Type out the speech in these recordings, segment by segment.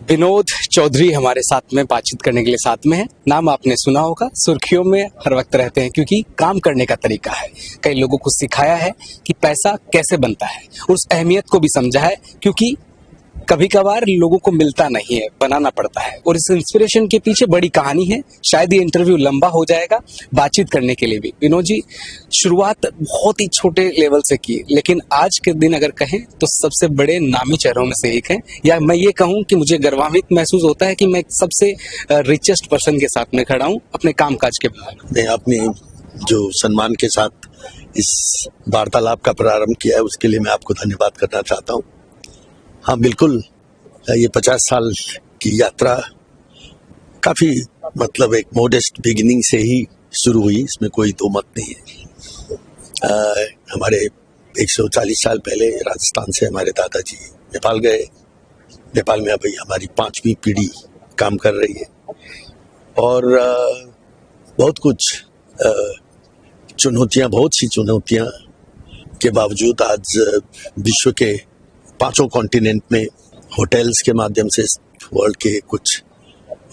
विनोद चौधरी हमारे साथ में बातचीत करने के लिए साथ में है। नाम आपने सुना होगा, सुर्खियों में हर वक्त रहते हैं क्योंकि काम करने का तरीका है। कई लोगों को सिखाया है कि पैसा कैसे बनता है, उस अहमियत को भी समझा है क्योंकि कभी कभार लोगों को मिलता नहीं है, बनाना पड़ता है। और इस इंस्पिरेशन के पीछे बड़ी कहानी है। शायद ये इंटरव्यू लंबा हो जाएगा बातचीत करने के लिए भी। विनोद जी, शुरुआत बहुत ही छोटे लेवल से की, लेकिन आज के दिन अगर कहें तो सबसे बड़े नामी चेहरों में से एक है। या मैं ये कहूँ कि मुझे गर्वान्वित महसूस होता है कि मैं सबसे रिचेस्ट पर्सन के साथ में खड़ा हूँ अपने कामकाज के बारे में। मैं अपने जो सम्मान के साथ इस वार्तालाप का प्रारंभ किया है उसके लिए मैं आपको धन्यवाद करना चाहता हूँ। हाँ बिल्कुल, ये 50 साल की यात्रा काफ़ी एक मोडेस्ट बिगिनिंग से ही शुरू हुई, इसमें कोई दो मत नहीं है। हमारे 140 साल पहले राजस्थान से हमारे दादाजी नेपाल गए। नेपाल में अभी हमारी 5वीं पीढ़ी काम कर रही है और बहुत सी चुनौतियाँ के बावजूद आज विश्व के 5 कॉन्टिनेंट में होटल्स के माध्यम से वर्ल्ड के कुछ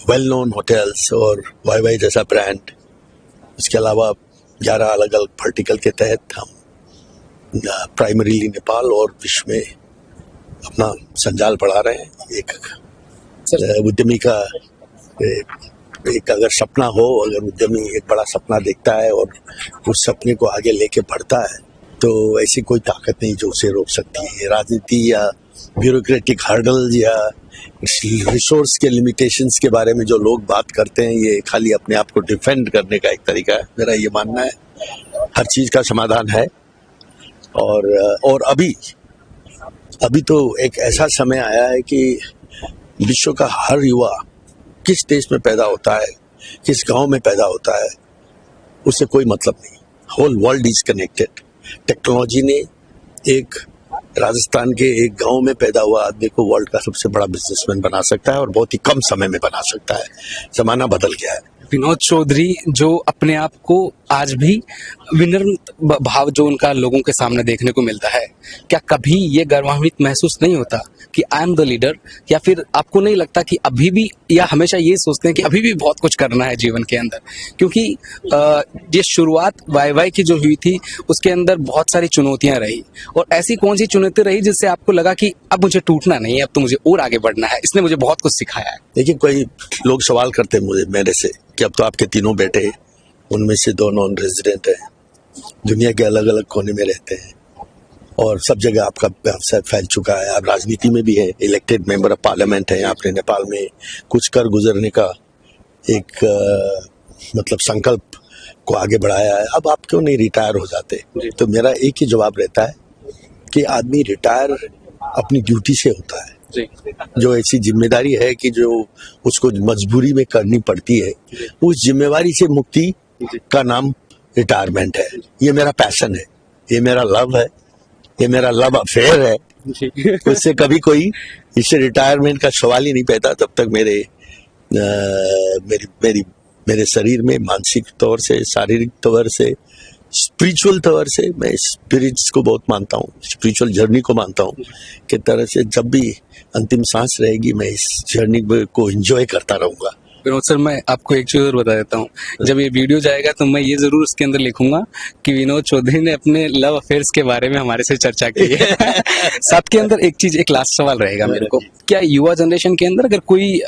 वेल नोन होटल्स और वाई जैसा ब्रांड, उसके अलावा 11 अलग अलग वर्टिकल के तहत हम प्राइमरीली नेपाल और विश्व में अपना संजाल बढ़ा रहे हैं। एक उद्यमी का एक अगर सपना हो, अगर उद्यमी एक बड़ा सपना देखता है और उस सपने को आगे लेके बढ़ता है तो ऐसी कोई ताकत नहीं जो उसे रोक सकती है। राजनीति या ब्यूरोक्रेटिक हर्डल या रिसोर्स के लिमिटेशंस के बारे में जो लोग बात करते हैं, ये खाली अपने आप को डिफेंड करने का एक तरीका है। मेरा ये मानना है हर चीज़ का समाधान है। और अभी तो एक ऐसा समय आया है कि विश्व का हर युवा किस देश में पैदा होता है, किस गांव में पैदा होता है, उससे कोई मतलब नहीं। Whole world is connected. Technology ने एक राजस्थान के एक गांव में पैदा हुआ आदमी को वर्ल्ड का सबसे बड़ा बिजनेसमैन बना सकता है और बहुत ही कम समय में बना सकता है। जमाना बदल गया है। विनोद चौधरी जो अपने आप को आज भी विनम्र भाव जो उनका लोगों के सामने देखने को मिलता है, क्या कभी ये गर्वान्वित महसूस नहीं होता कि आई एम द लीडर? या फिर आपको नहीं लगता कि अभी भी, या हमेशा ये सोचते हैं कि अभी भी बहुत कुछ करना है जीवन के अंदर? क्योंकि ये शुरुआत वाई की जो हुई थी उसके अंदर बहुत सारी चुनौतियां रही, और ऐसी कौन सी चुनौती रही जिससे आपको लगा कि अब मुझे टूटना नहीं है, अब तो मुझे और आगे बढ़ना है, इसने मुझे बहुत कुछ सिखाया है? देखिए, कोई लोग सवाल करते हैं मेरे से कि अब तो आपके 3 बेटे, उनमें से 2 नॉन रेजिडेंट हैं, दुनिया के अलग अलग कोने में रहते हैं और सब जगह आपका व्यवसाय फैल चुका है, आप राजनीति में भी है, इलेक्टेड मेंबर ऑफ पार्लियामेंट है, आपने नेपाल में कुछ कर गुजरने का एक संकल्प को आगे बढ़ाया है, अब आप क्यों नहीं रिटायर हो जाते? तो मेरा एक ही जवाब रहता है कि आदमी रिटायर अपनी ड्यूटी से होता है। जो ऐसी जिम्मेदारी है कि जो उसको मजबूरी में करनी पड़ती है, उस जिम्मेवारी से मुक्ति का नाम रिटायरमेंट है। ये मेरा पैशन है, ये मेरा लव है, ये मेरा लव अफेयर है। उससे कभी कोई इससे रिटायरमेंट का सवाल ही नहीं पैदा जब तक मेरे शरीर में मानसिक तौर से, शारीरिक तौर से, स्पिरिचुअल तौर से, मैं स्पिरिट्स को बहुत मानता हूँ, स्पिरिचुअल जर्नी को मानता हूँ कि तरह से जब भी अंतिम सांस रहेगी मैं इस जर्नी को एंजॉय करता रहूंगा। विनोद सर, मैं आपको एक चीज और बता देता हूँ, जब ये वीडियो जाएगा तो मैं ये जरूर उसके अंदर लिखूंगा कि विनोद चौधरी ने अपने लव अफेयर्स के बारे में हमारे से चर्चा की है। साथ के अंदर एक लास्ट सवाल रहेगा मेरे को, क्या युवा जनरेशन के अंदर अगर कोई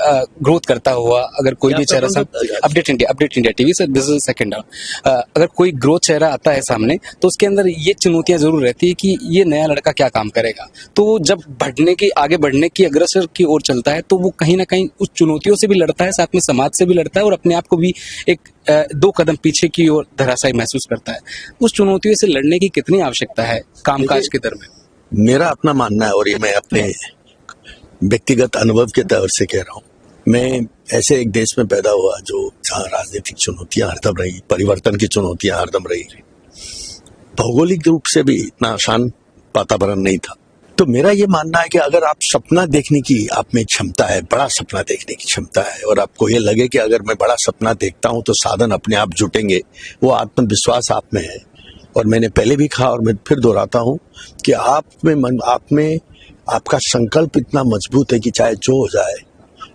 ग्रोथ करता हुआ, अगर कोई भी चेहरा अपडेट इंडिया टीवी से, दिस इज सेकंड, अगर कोई ग्रोथ चेहरा आता है सामने तो उसके अंदर ये चुनौतियां जरूर रहती है कि ये नया लड़का क्या काम करेगा। तो जब आगे बढ़ने की अग्रसर की ओर चलता है तो वो कहीं ना कहीं उस चुनौतियों से भी लड़ता है, साथ में समाज से भी लड़ता है और अपने आप को भी एक 2 कदम पीछे की ओर धराशायी महसूस करता है। उस चुनौतियों से लड़ने की कितनी आवश्यकता है कामकाज के दर में? मेरा अपना मानना है, और ये मैं अपने व्यक्तिगत अनुभव के तौर से कह रहा हूँ, मैं ऐसे एक देश में पैदा हुआ जहाँ राजनीतिक चुनौतियां हरदम रही, परिवर्तन की चुनौतियां हरदम रही, भौगोलिक रूप से भी इतना आसान वातावरण नहीं था। तो मेरा ये मानना है कि अगर आप सपना देखने की आप में क्षमता है, बड़ा सपना देखने की क्षमता है, और आपको ये लगे कि अगर मैं बड़ा सपना देखता हूँ तो साधन अपने आप जुटेंगे, वो आत्मविश्वास आप में है। और मैंने पहले भी कहा और मैं फिर दोहराता हूँ कि आप में आपका संकल्प इतना मजबूत है कि चाहे जो हो जाए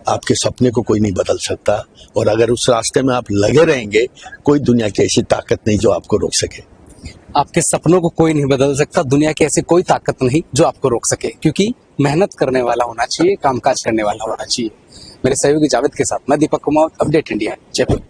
आपके सपने को कोई नहीं बदल सकता, और अगर उस रास्ते में आप लगे रहेंगे, कोई दुनिया की ऐसी ताकत नहीं जो आपको रोक सके। आपके सपनों को कोई नहीं बदल सकता, दुनिया की ऐसी कोई ताकत नहीं जो आपको रोक सके, क्योंकि मेहनत करने वाला होना चाहिए, कामकाज करने वाला होना चाहिए। मेरे सहयोगी जावेद के साथ मैं दीपक कुमार, अपडेट इंडिया, जयपुर।